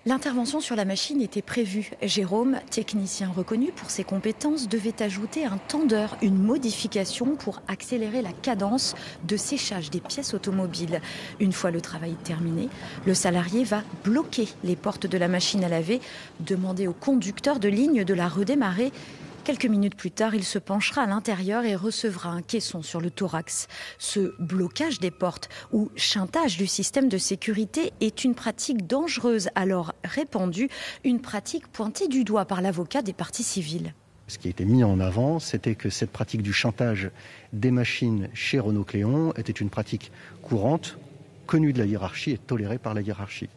L'intervention sur la machine était prévue. Jérôme, technicien reconnu pour ses compétences, devait ajouter un tendeur, une modification pour accélérer la cadence de séchage des pièces automobiles. Une fois le travail terminé, le salarié va bloquer les portes de la machine à laver, demander au conducteur de ligne de la redémarrer. Quelques minutes plus tard, il se penchera à l'intérieur et recevra un caisson sur le thorax. Ce blocage des portes ou chantage du système de sécurité est une pratique dangereuse, alors répandue, une pratique pointée du doigt par l'avocat des parties civiles. Ce qui a été mis en avant, c'était que cette pratique du chantage des machines chez Renault-Cléon était une pratique courante, connue de la hiérarchie et tolérée par la hiérarchie.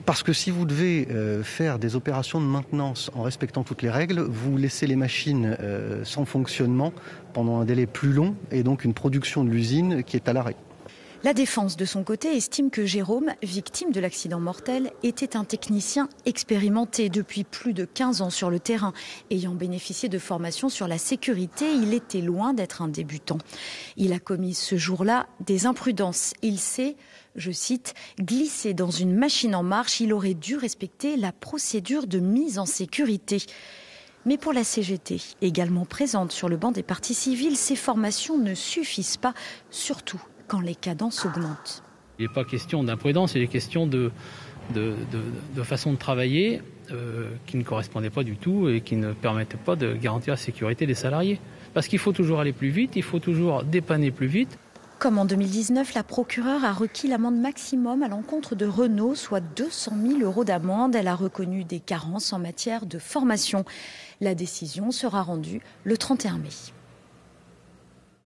Parce que si vous devez faire des opérations de maintenance en respectant toutes les règles, vous laissez les machines sans fonctionnement pendant un délai plus long et donc une production de l'usine qui est à l'arrêt. La défense, de son côté, estime que Jérôme, victime de l'accident mortel, était un technicien expérimenté depuis plus de 15 ans sur le terrain. Ayant bénéficié de formations sur la sécurité, il était loin d'être un débutant. Il a commis ce jour-là des imprudences. Il s'est, je cite, glissé dans une machine en marche. Il aurait dû respecter la procédure de mise en sécurité. Mais pour la CGT, également présente sur le banc des parties civiles, ces formations ne suffisent pas, surtout quand les cadences augmentent. Il n'est pas question d'imprudence, il est question de façon de travailler qui ne correspondait pas du tout et qui ne permettait pas de garantir la sécurité des salariés. Parce qu'il faut toujours aller plus vite, il faut toujours dépanner plus vite. Comme en 2019, la procureure a requis l'amende maximum à l'encontre de Renault, soit 200 000 € d'amende. Elle a reconnu des carences en matière de formation. La décision sera rendue le 31 mai.